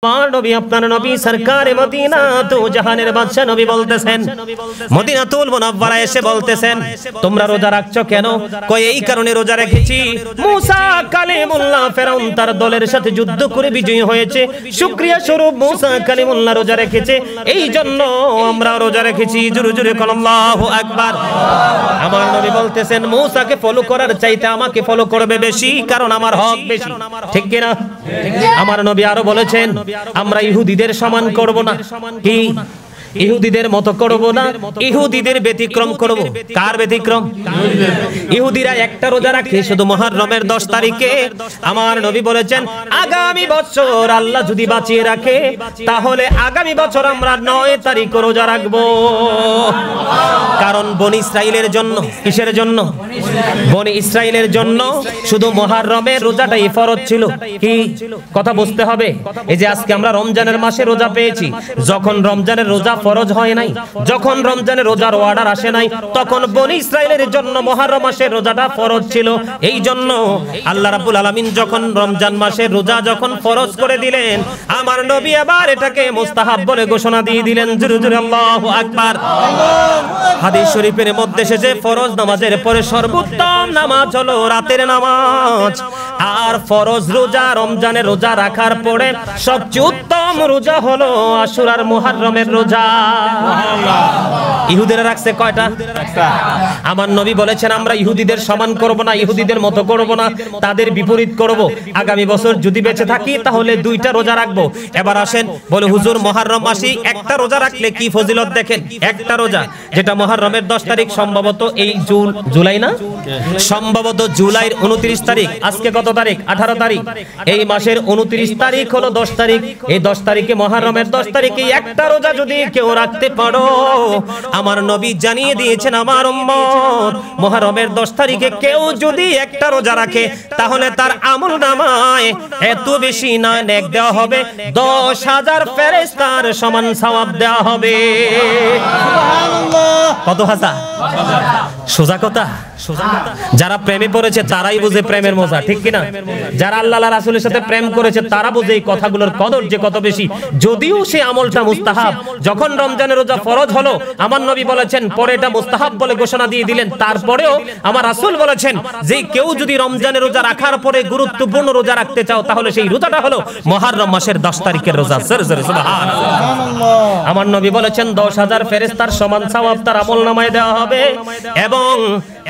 আমার নবী আপনার নবী সরকারে মদিনা তো জাহানের বাদশা নবী বলতেছেন, মদিনাতুল মুনাওয়ারা এসে বলতেছেন তোমরা রোজা রাখছো কেন? কই এই কারণে রোজা রেখেছি, মুসা কালিমুল্লাহ ফেরাউন তার দলের সাথে যুদ্ধ করে বিজয়ী হয়েছে, শুকরিয়া স্বরূপ মুসা কালিমুল্লাহ রোজা রেখেছে, এই জন্য আমরা রোজা রেখেছি। জোরে জোরে বলেন আল্লাহু আকবার। আমার নবী বলতেছেন মুসাকে ফলো করার চাইতে আমাকে ফলো করবে বেশি, কারণ আমার হক বেশি, ঠিক কি না? আমার নবী আরো বলেছেন আমরা ইহুদিদের সমান করব না, কি ইহুদিদের মতো করব না, ইহুদিদের ব্যতিক্রম করব। কার ব্যতিক্রম? ইহুদিরা একটা রোজা রাখে শুধু মুহররমের 10 তারিখে। আমার নবী বলেছেন আগামী বছর আল্লাহ যদি বাঁচিয়ে রাখে তাহলে আগামী বছর আমরা 9 তারিখ রোজা রাখব। কারণ বনি ইসরাইলের জন্য, কিসের জন্য? বনি ইসরাইলের জন্য শুধু মুহররমের রোজাটাই ফরজ ছিল। কি কথা বুঝতে হবে? এই যে আজকে আমরা রমজানের মাসে রোজা পেয়েছি, যখন রমজানের রোজা ফরজ হয় নাই, যখন রমজানের রোজার অর্ডার আসে নাই, তখন বনি ইসরাইলের জন্য মুহররম মাসের রোজাটা ফরজ ছিল। এই জন্য আল্লাহ রাব্বুল আলামিন যখন রমজান মাসের রোজা যখন ফরজ করে দিলেন, আমার নবী আবার এটাকে মুস্তাহাব বলে ঘোষণা দিয়ে দিলেন। জোরে জোরে আল্লাহু আকবার। হাদিস শরীফের মধ্যে এসেছে ফরজ নামাজের পরে সর্বোত্তম নামাজ হলো রাতের নামাজ, আর ফরজ রোজা রমজানের রোজা রাখার পরে সবচেয়ে উত্তম রোজা হলো আশুরার মুহররমের রোজা। ইহুদিরা রাখছে কয়টা? আমার নবী বলেছেন আমরা ইহুদিদের সমান করব না, ইহুদিদের মতো করব না, তাদের বিপরীত করব। আগামী বছর যদি বেঁচে থাকি তাহলে 2টা রোজা রাখবো। এবার আসেন, বলে হুজুর মুহররম মাসে একটা রোজা রাখলে কি ফজিলত দেখেন। একটা রোজা যেটা মুহররমের 10 তারিখ, সম্ভবত এই জুলাই না, সম্ভবত জুলাইয়ের 29 তারিখ। আজকে কত তারিখ? 18 তারিখ। এই মাসের 29 তারিখ হলো 10 তারিখ। এই 10 তারিখে মুহররমের 10 তারিখে একটা রোজা যদি কেউ রাখতে পারো, আমার নবী জানিয়ে দিয়েছেন আমার উম্মত মুহররমের 10 তারিখে কেউ যদি একটা রোজা রাখে তাহলে তার আমলনামায় এত বেশি না নেক দেওয়া হবে, 10,000 ফেরেশতার সমান সওয়াব দেওয়া হবে। সুবহানাল্লাহ। কত হাজার? সোজা কথা। যারা প্রেমে পড়েছে তারাই বুঝে প্রেমের মজা, ঠিক কিনা? যারা আল্লাহ রাসূলের সাথে প্রেম করেছে তারা বুঝে এই কথাগুলোর কদর যে কত বেশি। যদিও সে আমলটা মুস্তাহাব, যখন রমজানের রোজা ফরজ হলো আমার নবী বলেছেন পরে এটা মুস্তাহাব বলে ঘোষণা দিয়ে দিলেন, তারপরেও আমার রাসূল বলেছেন যে কেউ যদি রমজানের রোজা রাখার পরে গুরুত্বপূর্ণ রোজা রাখতে চাও তাহলে সেই রোজাটা হলো মুহররম মাসের 10 তারিখের রোজা। সুবহানাল্লাহ। আমার নবী বলেছেন 10,000 ফেরেশতার সমান সওয়াব তার আমলনামায় দেওয়া হবে, এবং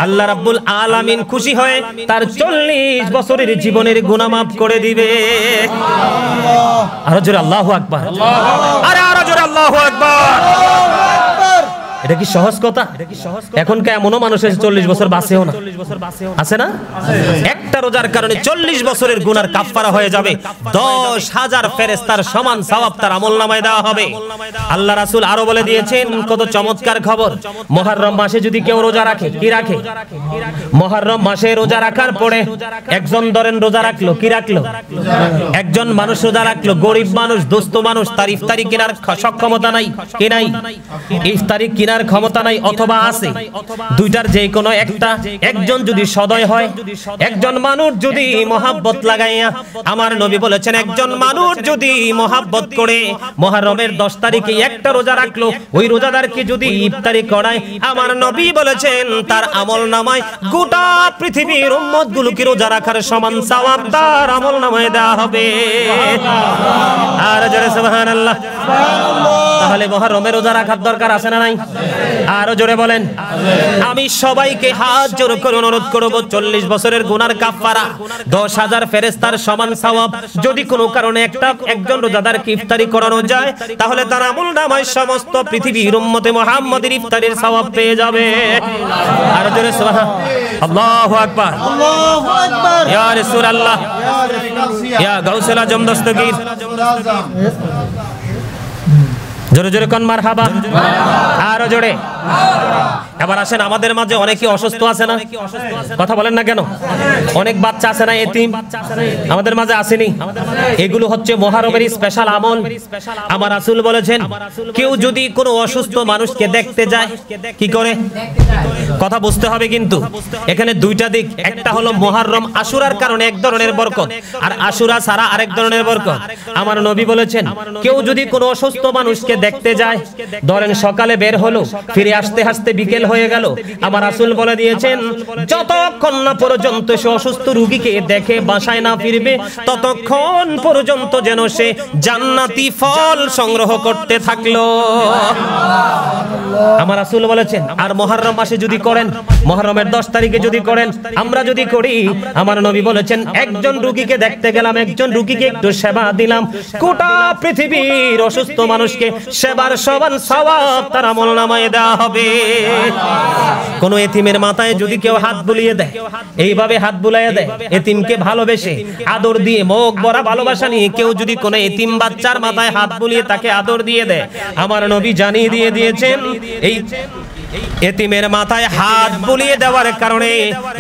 আল্লাহ রাব্বুল আলামিন খুশি হয়ে তার 40 বছরের জীবনের গুনাহ মাফ করে দিবে। আরো জোরে আল্লাহু আকবার। আরে আরো জোরে আল্লাহু আকবার। এটা কি সহজ কথা? এখনকার এমনও মানুষ আছে 40 বছর বাঁচেও না, আছে না? একটা রোজার কারণে 40 বছরের গুনার কাফফারা হয়ে যাবে, 10,000 ফেরেশতার সমান সওয়াব তার আমলনামায় দেওয়া হবে। আল্লাহ রাসূল আরো বলে দিয়েছেন কত চমৎকার খবর, মুহররম মাসে যদি কেউ রোজা রাখে, কি রাখে? মুহররম মাসে রোজা রাখার পরে একজন ধরেন রোজা রাখলো, কি রাখলো? একজন মানুষ রোজা রাখলো, গরিব মানুষ, দুস্থ মানুষ, তার ইফতারি কেনার সক্ষমতা নাই, কি নাই? ইফতারি কেনার ক্ষমতা নাই অথবা আছে, দুইটার যে কোনো একটা। একজন যদি সদয় হয়, একজন মানুষ যদি মহাব্বত লাগাইয়া, আমার নবী বলেছেন একজন মানুষ যদি মহাব্বত করে মুহররমের 10 তারিখে একটা রোজা রাখলো, ওই রোজাদারকে যদি ইফতারি করায়, আমার নবী বলেছেন তার আমলনামায় গোটা পৃথিবীর উম্মতগুলোকে রোজা রাখার সমান সওয়াব তার আমলনামায় দেওয়া হবে। আর জোরে সুবহানাল্লাহ। তাহলে মুহররমের রোজা রাখার দরকার আছে না নাই? আরো জোরে বলেন। আমি সবাইকে হাত জোর করে অনুরোধ করব, 40 বছরের গুনার কাফফারা, 10,000 ফেরেশতার সমান সওয়াব যদি কোনো কারণে একজন রোজাদারকে ইফতারি করানো যায় তাহলে তার আমলনামায় সমস্ত পৃথিবীর উম্মতে মুহাম্মাদের ইফতারির সওয়াব পেয়ে যাবে। আরো জোরে সুবহানাল্লাহ। আল্লাহু আকবার। আল্লাহু আকবার। ইয়া রাসূলুল্লাহ, ইয়া গাউসুল আজম দস্তগীর, জোরে জোরে কোন মারহাবা। আরো জোরে। এবার আসেন, আমাদের মাঝে অনেকে অসুস্থ আছে না? কথা বলেন না কেন? অনেক বাচ্চা আছে না, এতিম আমাদের মাঝে আসেনি? এগুলো হচ্ছে মুহররমের স্পেশাল আমল। আমার রাসূল বলেছেন, কেউ যদি কোনো অসুস্থ মানুষকে দেখতে যায়, কি করে? কথা বুঝতে হবে কিন্তু এখানে দুইটা দিক। একটা হলো মুহররম আশুরার কারণে এক ধরনের বরকত, আর আশুরা ছাড়া আরেক ধরনের বরকত। আমার নবী বলেছেন, কেউ যদি কোনো অসুস্থ মানুষকে দেখতে যায়, ধরেন সকালে বের হলো, ফিরে আসতে আসতে বিকেল হয়ে গেল, আমার রাসূল বলে দিয়েছেন, যতক্ষণ না পর্যন্ত সে অসুস্থ রোগীকে দেখে বাসায় না ফিরবে, ততক্ষণ পর্যন্ত যেন সে জান্নাতি ফল সংগ্রহ করতে থাকলো। আমার রাসূল বলেছেন, আর মুহররম মাসে যদি করেন, মুহররমের 10 তারিখে যদি করেন, আমরা যদি করি, আমার নবী বলেছেন, একজন রোগীকে দেখতে গেলাম, একজন রোগীকে একটু সেবা দিলাম, গোটা পৃথিবীর অসুস্থ মানুষকে সেবার সমান সওয়াব তার আমলনামায় দেওয়া হবে। কোন এতিমের মাথায় যদি কেউ হাত বুলিয়ে দেয়, এইভাবে হাত বুলাইয়া দেয়, এতিমকে ভালোবেসে আদর দিয়ে, মুখ ভরা ভালোবাসা নিয়ে কেউ যদি কোন এতিম বাচ্চার মাথায় হাত বুলিয়ে তাকে আদর দিয়ে দেয়, আমার নবী জানিয়ে দিয়ে দিয়েছেন, এই এতিমের মাথায় হাত বুলিয়ে দেওয়ার কারণে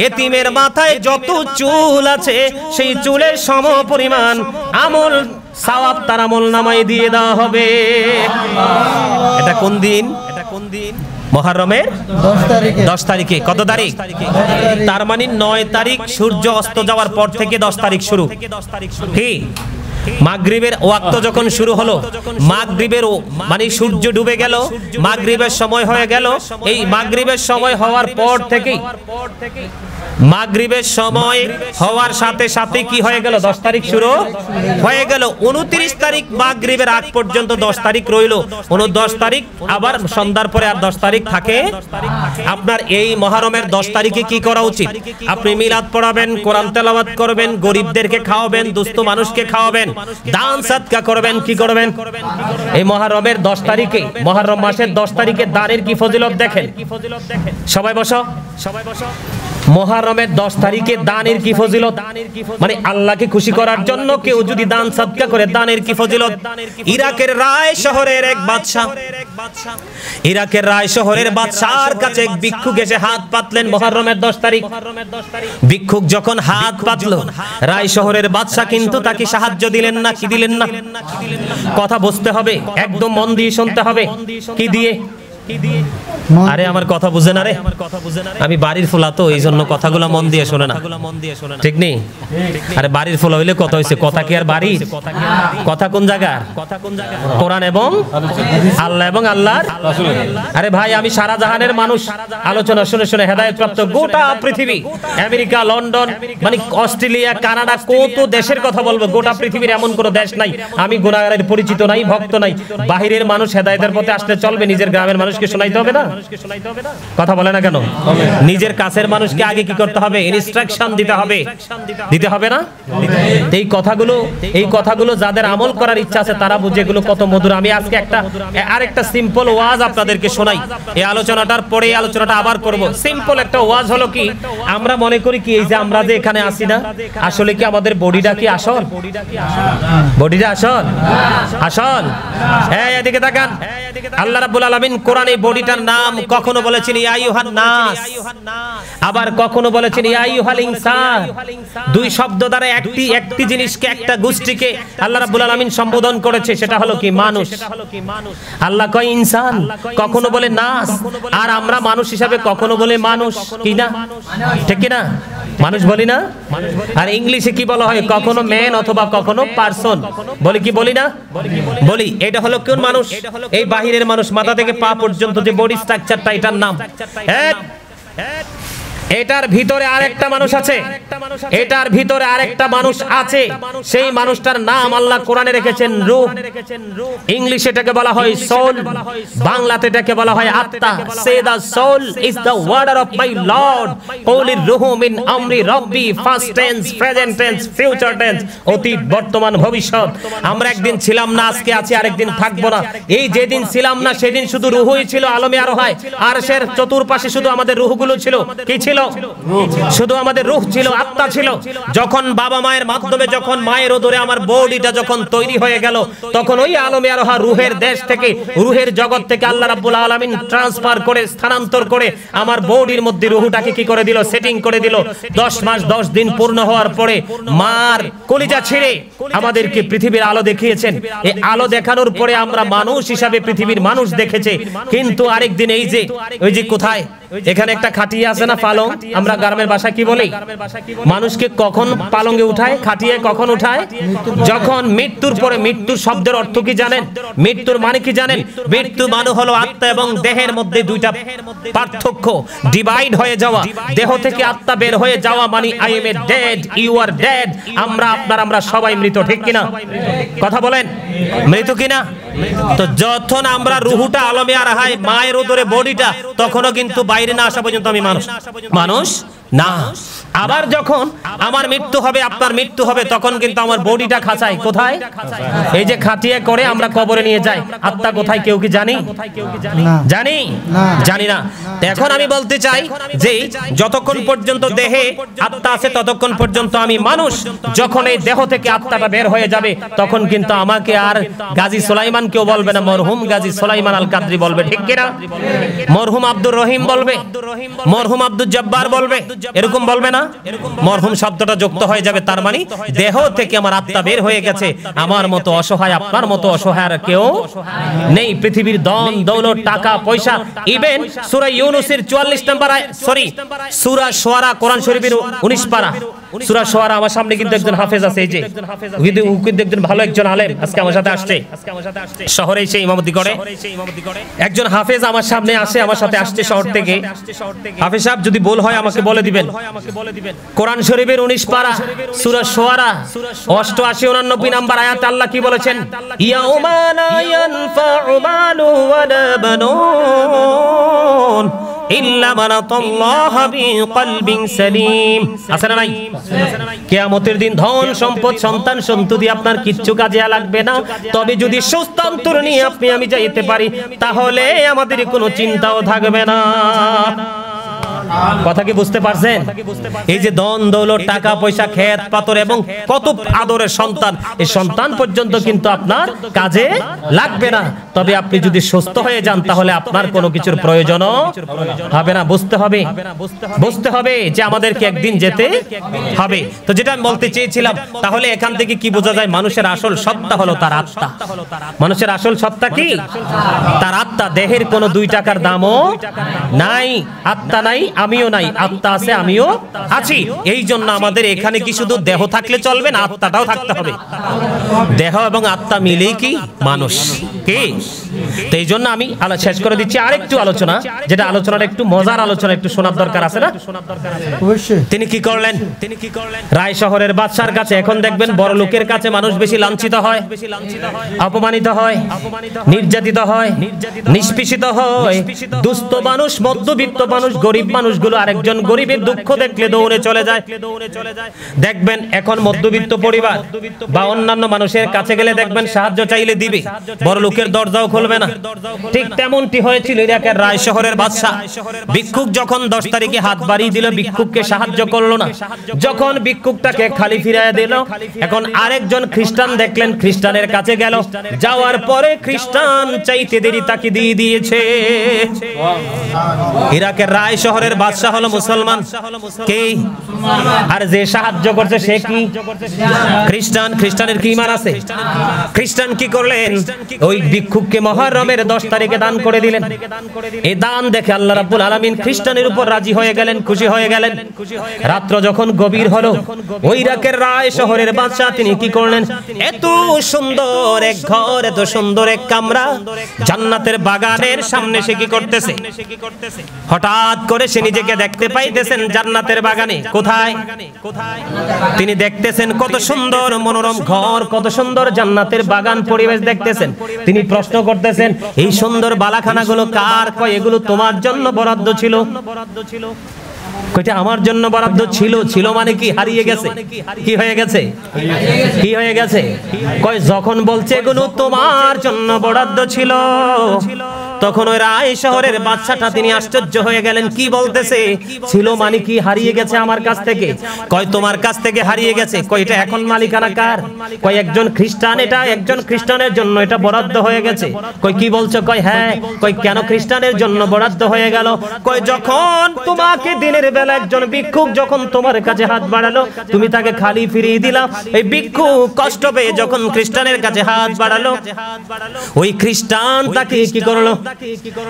এতিমের মাথায় যত চুল আছে সেই চুলের সমপরিমাণ আমল সওয়াব তার আমলনামায় দিয়ে দেওয়া হবে। এটা কোন দিন? মুহররমের 10 তারিখে। কত তারিখ? তার মানে 9 তারিখ সূর্য অস্ত যাওয়ার পর থেকে 10 তারিখ শুরু। কি মাগরিবের ওয়াক্ত যখন শুরু হলো, মাগরিবের মানে সূর্য ডুবে গেল, মাগরিবের সময় হয়ে গেল, এই মাগরিবের সময় হওয়ার পর থেকে, মাগরিবের সময় হওয়ার সাথে সাথে কি হয়ে গেল? 10 তারিখ শুরু হয়ে গেল। 29 তারিখ মাগরিবের আগ পর্যন্ত 10 তারিখ রইল। 10 তারিখ আবার সন্ধ্যার পরে আর 10 তারিখ থাকে। আপনার এই মুহররমের 10 তারিখে কি করা উচিত? আপনি মিলাদ পড়াবেন, কোরআন তেলাওয়াত করবেন, গরিবদেরকে খাওয়াবেন, দুস্থ মানুষকে খাওয়াবেন, দান সাদকা করবেন। কি করবেন? এই মুহররমের 10 তারিখে, মুহররম মাসের 10 তারিখে দানের কি ফজিলত দেখেন। সবাই বসো, সবাই বসো। মুহররমের 10 তারিখে দানের কি ফজিলত, মানে আল্লাহকে খুশি করার জন্য কেউ যদি দান সাদকা করে, দানের কি ফজিলত। ইরাকের রায় শহরের এক বাদশা, ইরাকের রায় শহরের বাদশার কাছে এক ভিক্ষুক এসে হাত পাতলেন মুহররমের 10 তারিখ। ভিক্ষুক যখন হাত পাতলো, রায় শহরের বাদশা কিন্তু তাকে সাহায্য দিলেন না। কি দিলেন না? কথা বুঝতে হবে, একদম মন দিয়ে শুনতে হবে। কি দিয়ে? আরে আমার কথা বুঝে না রে, আমি বাড়ির ফোলা তো, এই জন্য কথাগুলো মন দিয়ে শোনে না, ঠিক নেই? আরে বাড়ির ফোলা হইলে কথা হইছে, কথা কি আর বাড়ির কথা? কোন জায়গার? কোরআন এবং আল্লাহ এবং আল্লাহর। আরে ভাই, আমি সারা জাহানের মানুষ, আলোচনা শুনে শুনে হেদায়েত প্রাপ্ত। গোটা পৃথিবী, আমেরিকা, লন্ডন, মানে অস্ট্রেলিয়া, কানাডা, কত দেশের কথা বলবো। গোটা পৃথিবীর এমন কোনো দেশ নাই আমি গুনাহগারের পরিচিত নাই, ভক্ত নাই। বাহিরের মানুষ হেদায়েতের পথে আসলে চলবে, নিজের গ্রামের মানুষকে শোনাইতে হবে না? কথা বলে না কেন? নিজের কাছের মানুষকে আগে কি করতে হবে? ইনস্ট্রাকশন দিতে হবে, দিতে হবে না? এই কথাগুলো যাদের আমল করার ইচ্ছা আছে তারা বুঝে এগুলো কত মধুর। আমি আজকে আরেকটা সিম্পল ওয়াজ আপনাদেরকে শোনাই। এই আলোচনাটার পরে এই আলোচনাটা আবার করব। সিম্পল একটা ওয়াজ হলো কি, আমরা মনে করি কি, এই যে আমরা যে এখানে আসি না, আসলে কি আমাদের বডিটা কি আসল? বডিটা আসল? আসল? হ্যাঁ, এদিকে তাকান। আল্লাহ রাব্বুল আলামিন কোরআনে বডিটার নাম কখনো বলেছেন ইয়া আইয়ুহান নাস, আবার কখনো বলেছেন ইয়া আইয়ুহাল ইনসান। দুই শব্দ দ্বারা একটি জিনিসকে, একটা গোষ্ঠীকে আল্লাহ রাব্বুল আলামিন সম্বোধন করেছে, সেটা হলো কি? মানুষ। আল্লাহ কয় ইনসান, কখনো বলে নাস, আর আমরা মানুষ হিসাবে কখনো বলে মানুষ। কি না? ঠিক কি না? মানুষ বলি না? আর ইংলিশে কি বলা হয়? কখনো ম্যান অথবা কখনো পারসন বলি। কি বলি না? বলি। এটা হলো কোন মানুষ? এই বাহিরের মানুষ, মাথা থেকে পা পর্যন্ত যে বডি স্ট্রাকচারটা, এটার নাম। এটার ভিতরে আরেকটা মানুষ আছে, এটার ভিতরে আরেকটা মানুষ আছে, সেই মানুষটার নাম আল্লাহ কোরআনে রেখেছেন রূহ। ইংলিশে এটাকে বলা হয় সোল, বাংলাতে এটাকে বলা হয় আত্মা। সে the soul is the order of my Lord, কওলির রূহু মিন আমরি রব্বি, past tense, present tense, future tense, অতীত, বর্তমান, ভবিষ্যৎ। আমরা একদিন ছিলাম না, আজকে আছি, আরেকদিন থাকবো না। এই যেদিন ছিলাম না সেদিন শুধু রূহই ছিল আলমে আরোহায়, আরশের চতুর্পাশে শুধু আমাদের রূহগুলো ছিল। কি ছিল? ছিল? শুধু আমাদের রূহ ছিল, আত্মা ছিল। যখন বাবা মায়ের মাধ্যমে, যখন মায়ের ওদরে আমার বডিটা যখন তৈরি হয়ে গেল, তখন ওই আলমে আরোহা রূহের দেশ থেকে, রূহের জগৎ থেকে আল্লাহ রাব্বুল আলামিন ট্রান্সফার করে, স্থানান্তর করে আমার বডির মধ্যে রূহটাকে কি করে দিল? সেটিং করে দিল। 10 মাস 10 দিন পূর্ণ হওয়ার পরে মার কলিজা ছিঁড়ে আমাদেরকে পৃথিবীর আলো দেখিয়েছেন। এই আলো দেখানোর পরে আমরা মানুষ হিসাবে পৃথিবীর মানুষ দেখেছে। কিন্তু আরেকদিন এই যে ওই যে কোথায় এখানে একটা খাটিয়া আছে না, পালং, আমরা গ্রামের ভাষায় কি বলি? মানুষকে কখন পালঙ্গে উঠায়, খাটিয়ে কখন উঠায়? যখন মৃত্যুর পরে। মৃত্যুর শব্দের অর্থ কি জানেন? মৃত্যুর মানে কি জানেন? মৃত্যু মানে হলো আত্মা এবং দেহের মধ্যে দুইটা পার্থক্য, ডিভাইড হয়ে যাওয়া। দেহ থেকে আত্মা বের হয়ে যাওয়া মানে I am a dead, you are dead. আমরা সবাই মৃত, ঠিক কিনা? কথা বলেন, মৃত কিনা? তো যখন আমরা রুহুটা আলমে আরহায় মায়ের উদরে বডিটা, তখনও কিন্তু বাইরে না আসা পর্যন্ত আমি মানুষ না। আবার যখন আমার মৃত্যু হবে, আপনার মৃত্যু হবে, তখন কিন্তু আমার বডিটা খাঁচায়। কোথায়? এই যে খাটিয়ে করে আমরা কবরে নিয়ে যাই। আত্মা কোথায় কেউ কি জানি? জানি না। এখন আমি বলতে চাই যে যতক্ষণ পর্যন্ত দেহে আত্মা আছে ততক্ষণ পর্যন্ত আমি মানুষ। যখন এই দেহ থেকে আত্মাটা বের হয়ে যাবে, তখন কিন্তু আমাকে আর গাজী সুলাইমান কেউ বলবে না, মরহুম গাজী সুলাইমান আল কাদরি বলবে, ঠিক কিনা? মরহুম আব্দুর রহিম বলবে, মরহুম আব্দুল জব্বার বলবে, এরকম বলবে না? মরহুম শব্দটা যুক্ত হয়ে যাবে। তার মানে দেহ থেকে আমার আত্মা বের হয়ে গেছে। আমার মতো অসহায়, আপনার মতো অসহায় আর কেউ নেই। পৃথিবীর ধন দৌলত, টাকা পয়সা, ইভেন সূরা ইউনূসের 44 নম্বর সূরা শুআরা, কোরআন শরীফের 19 পারা সূরা শুআরা। আমার সামনে কিন্তু একজন হাফেজ আছে, এই যে কিন্তু একজন ভালো একজন আলেম আজকে আমার সাথে আসছে, শহরে এসে ইমামতি করে। একজন হাফেজ আমার সামনে আসে, আমার সাথে আসছে শহর থেকে। হাফেজ সাহেব, যদি ভুল হয় আমাকে বলে দিবেন। কোরআন শরীফের 19 পারা সূরা শুআরা 88 89 নম্বর আয়াতে আল্লাহ কি বলেছেন? ইয়াউমা লা ইয়ানফাউ মালু ওয়ালা বানুন ইল্লা মান আতাল্লাহা বিকলবিন সালিম। আছে না নাই? কিয়ামতের দিন ধন সম্পদ সন্তান সন্ততি আপনার কিচ্ছু কাজে লাগবে না, তবে যদি সুস্থ অন্তর নিয়ে আমি যাইতে পারি, তাহলে আমাদের কোনো চিন্তাও থাকবে না। কথা কি বুঝতে পারছেন? এই যে ধন দৌলত, টাকা পয়সা, ক্ষেত পাথর এবং কত আদরের সন্তান, এই সন্তান পর্যন্ত কিন্তু আপনার কাজে লাগবে না। তবে আপনি যদি সুস্থ হয়ে যান, তাহলে আপনার কোনো কিছুর প্রয়োজন হবে না। বুঝতে হবে যে আমাদেরকে একদিন যেতে হবে। তো যেটা আমি বলতে চেয়েছিলাম, তাহলে এখান থেকে কি বোঝা যায়? মানুষের আসল সত্তা হলো তার আত্মা। মানুষের আসল সত্তা কি? তার আত্মা। দেহের কোনো 2 টাকার দামও নাই, আত্মা নাই, আমিও নাই। আত্মা আছে, আমিও আছি। এই জন্য আমাদের এখানে কি শুধু দেহ থাকলে চলবে না, আত্মাটাও থাকতে হবে। দেহ এবং আত্মা মিলেই কি মানুষ কি? তো এই জন্য আমি শেষ করে দিচ্ছি আরেকটু আলোচনা, যেটা আলোচনাটা একটু মজার আলোচনা, একটু শোনার দরকার আছে না? তিনি কি করলেন? রায় শহরের বাদশার কাছে, এখন দেখবেন বড় লোকের কাছে মানুষ বেশি লাঞ্ছিত হয়, অপমানিত হয়, নির্যাতিত হয়, নিষ্পেষিত হয়। দুস্থ মানুষ, মধ্যবিত্ত মানুষ, গরিব মানুষগুলো আরেকজন গরিবের দুঃখ দেখলে দৌড়ে চলে যায়। দেখবেন এখন মধ্যবিত্ত পরিবার বা অন্যান্য মানুষের কাছে গেলে দেখবেন সাহায্য চাইলে দিবে, বড় লোকের দরজাও খুলবে না। ঠিক তেমনটি হয়েছিল ইরাকের রায় শহরের বাদশা। ভিক্ষুক যখন 10 তারিখে হাত বাড়িয়ে দিল, ভিক্ষুককে সাহায্য করলো না। যখন ভিক্ষুকটাকে খালি ফিরিয়ে দিল, এখন আরেকজন খ্রিস্টান দেখলেন, খ্রিস্টানের কাছে গেল। যাওয়ার পরে খ্রিস্টান চাইতে দেরি তাকে দিয়ে দিয়েছে। ইরাকের রায় শহরের বাদশা হলো মুসলমান। কে? আর যে সাহায্য করছে সে কি? খ্রিস্টান। খ্রিস্টানের কি ঈমান আছে? খ্রিস্টান কি করলেন? ওই ভিক্ষুককে মুহররমের 10 তারিখে দান করে দিলেন। এই দান দেখে আল্লাহ রাব্বুল আলামিন খ্রিস্টানের উপর রাজি হয়ে গেলেন, খুশি হয়ে গেলেন। রাত্র যখন গভীর হলো, ওই ইরাকের রায় শহরের বাদশা তিনি কি করলেন? এত সুন্দর এক ঘর, এত সুন্দর এক কামরা, জান্নাতের বাগানের সামনে সে কি করতেছে? হঠাৎ করে সে নিজেকে দেখতে পাইতেছেন জান্নাতের বাগানে। কোথায়? তিনি দেখতেছেন কত সুন্দর মনোরম ঘর, কত সুন্দর জান্নাতের বাগান পরিবেশ দেখতেছেন। তিনি প্রশ্ন করতেছেন, এই সুন্দর বালাখানাগুলো কার? কয় এগুলো তোমার জন্য বরাদ্দ ছিল। কইটা আমার জন্য বরাদ্দ ছিল। ছিল মানে কি? হারিয়ে গেছে। কি হয়ে গেছে? কি হয়ে গেছে? কয় যখন বলছে এগুলো তোমার জন্য বরাদ্দ ছিল, তখন ওই রায় শহরের বাদশাটা তিনি আশ্চর্য হয়ে গেলেন, কি বলতেছে? ছিল মানে কি হারিয়ে গেছে আমার কাছ থেকে? কয় তোমার কাছ থেকে হারিয়ে গেছে। কয় এটা এখন মালিকানা কার? কয় একজন খ্রিস্টান, এটা একজন খ্রিস্টানের জন্য এটা বরাদ্দ হয়ে গেছে। কয় কি বলছো? কয় হ্যাঁ। কয় কেন খ্রিস্টানের জন্য বরাদ্দ হয়ে গেল? কয় যখন তোমাকে দিনের বেলা একজন ভিক্ষুক যখন তোমার কাছে হাত বাড়ালো, তুমি তাকে খালি ফিরিয়ে দিলা। এই ভিক্ষুক কষ্ট পেয়ে যখন খ্রিস্টানের কাছে হাত বাড়ালো, ওই খ্রিস্টান তাকে কি করলো?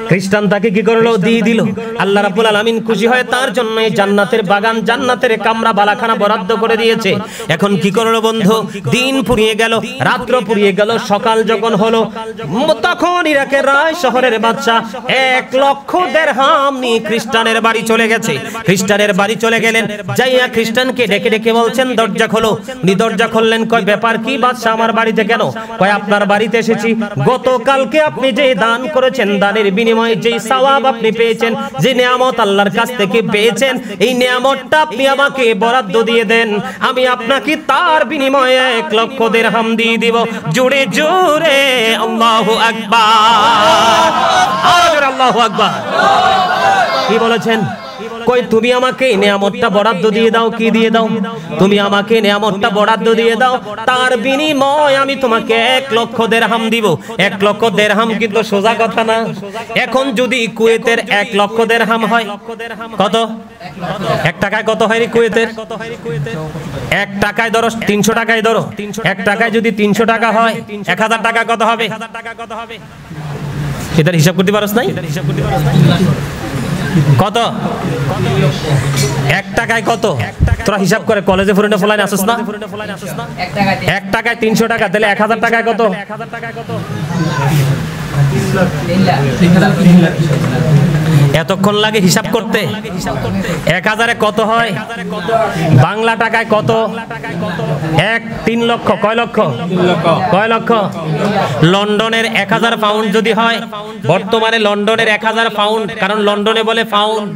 খ্রিস্টান তাকে কি করলো? দিয়ে দিল। আল্লাহ রাব্বুল আলামিন খুশি হয়ে তার জন্য এই জান্নাতের বাগান, জান্নাতের কামরা বালাখানা বরাদ্দ করে দিয়েছে। এখন কি করলো বন্ধু? দিন ফুরিয়ে গেল, রাত্র ফুরিয়ে গেল, সকাল যখন হলো, তখন ইরাকের রায় শহরের বাদশা 1 লক্ষ দিরহাম নিয়ে খ্রিস্টানের বাড়ি চলে গেছে। খ্রিস্টানের বাড়ি চলে গেলেন, যাইয়া খ্রিস্টানকে ডেকে ডেকে বলছেন দরজা খোলো। উনি দরজা খুললেন। কয় ব্যাপার কি বাদশা, আমার বাড়িতে কেন? কয় আপনার বাড়িতে এসেছি, গতকালকে আপনি যে দান করেছেন, দানের বিনিময়ে যে সওয়াব আপনি পেয়েছেন, যে নিয়ামত আল্লাহর কাছ থেকে পেয়েছেন, এই নিয়ামতটা আপনি আমাকে বরাদ্দ দিয়ে দেন, আমি আপনাকে তার বিনিময়ে 1 লক্ষ দিরহাম দিয়ে দিব। জোরে জোরে আল্লাহু আকবার, আরো জোরে আল্লাহু আকবার। কি বলেছেন? কই তুমি আমাকে নিয়ামতটা বরাদ্দ দিয়ে দাও। কি দিয়ে দাও? তুমি আমাকে নিয়ামতটা বরাদ্দ দিয়ে দাও, তার বিনিময়ে আমি তোমাকে 1 লক্ষ দিরহাম দিব। 1 লক্ষ দিরহাম কিন্তু সোজা কথা না। এখন যদি কুয়েতের 1 লক্ষ দিরহাম হয় কত? 1 টাকায় কত হয় রে কুয়েতের? 1 টাকায় ধরো 300 টাকায় ধরো, 1 টাকায় যদি 300 টাকা হয়, 1000 টাকা কত হবে? এটার হিসাব করতে পারছ নাই? কত? 1 টাকায় কত? তোরা হিসাব করে কলেজে ফুরেনে ফলাইন আসছ না? 1 টাকায় 300 টাকা, তাহলে 1000 টাকায় কত? এতক্ষণ লাগে হিসাব করতে? 1000-এ কত হয়? বাংলা টাকায় কত? 3 লক্ষ। কয় লক্ষ? কয় লক্ষ? লন্ডনের 1000 পাউন্ড যদি হয়, বর্তমানে লন্ডনের 1000 পাউন্ড, কারণ লন্ডনে বলে পাউন্ড,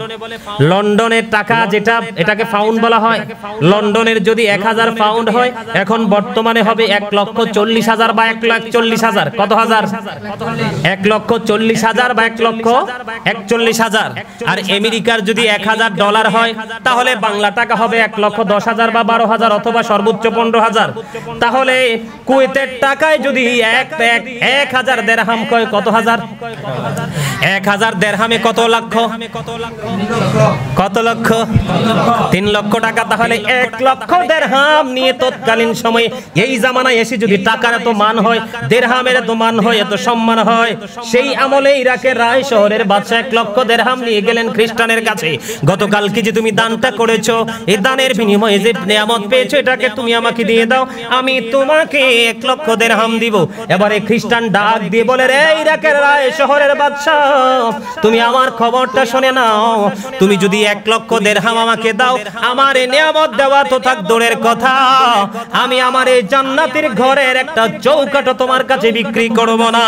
লন্ডনের টাকা যেটা, এটাকে পাউন্ড বলা হয়। লন্ডনের যদি 1000 পাউন্ড হয়, এখন বর্তমানে হবে 1,40,000 বা 1,40,000। কত হাজার? 1,40,000 বা 1,41,000। আর আমেরিকার যদি 1000 ডলার হয়, তাহলে বাংলা টাকা হবে 1,10,000 বা 12,000 অথবা সর্বোচ্চ 15,000। তাহলে কুয়েতের টাকায় যদি 1000 দিরহাম কয় কত হাজার? 1000 দিরহামে কত লক্ষ? কত লক্ষ? 3 লক্ষ টাকা। তাহলে 1 লক্ষ দিরহাম নিয়ে তৎকালীন সময়ে এই জামানায় এসে যদি টাকার এত মান হয়, দিরহামের এত মান হয়, এত সম্মান হয়, সেই আমলে ইরাকের রায় শহরের বাদশা 1 লক্ষ দিরহাম নিয়ে গেলেন খ্রিস্টানের কাছে। গতকালকে যে তুমি দানটা করেছো, এই দানের বিনিময়ে যে নিয়ামত পেয়েছো, এটাকে তুমি আমাকে দিয়ে দাও, আমি তোমাকে 1 লক্ষ দিরহাম দিব। এবারে খ্রিস্টান ডাক দিয়ে বলে, রে ইরাকের রায় শহরের বাদশা, তুমি আমার খবরটা শুনে নাও। তুমি যদি 1 লক্ষ দিরহাম আমাকে দাও, আমার এই নিয়ামত দেওয়া তো থাক দূরের কথা, আমি আমার এই জান্নাতের ঘরের একটা চৌকাঠও তোমার কাছে বিক্রি করব না।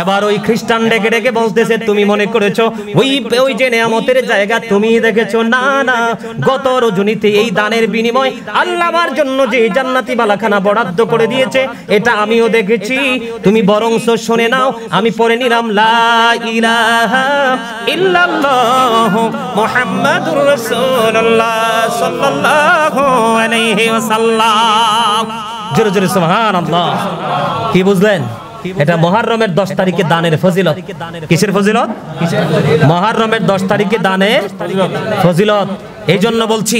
এবার ওই খ্রিস্টান ডেকে ডেকে বলতেছে, তুমি মনে করেছো ওই যে নিয়ামতের জায়গা তুমি দেখেছো? না না, গত রজনীতে এই দানের বিনিময় আল্লাহ আমার জন্য যে জান্নাতি বালাখানা বরাদ্দ করে দিয়েছে, এটা আমিও দেখেছি। তুমি বরংস শুনে নাও, আমি পড়ে নিলাম, লা ইলাহা ইল্লাল্লাহ মুহাম্মাদুর রাসূলুল্লাহ সাল্লাল্লাহু আলাইহি ওয়াসাল্লাম। জোরে জোরে সুবহানাল্লাহ। কি বুঝলেন? এটা মুহররমের 10 তারিখে দানের ফজিলত। কিসের ফজিলত? মুহররমের 10 তারিখে দানের ফজিলত। এই জন্য বলছি,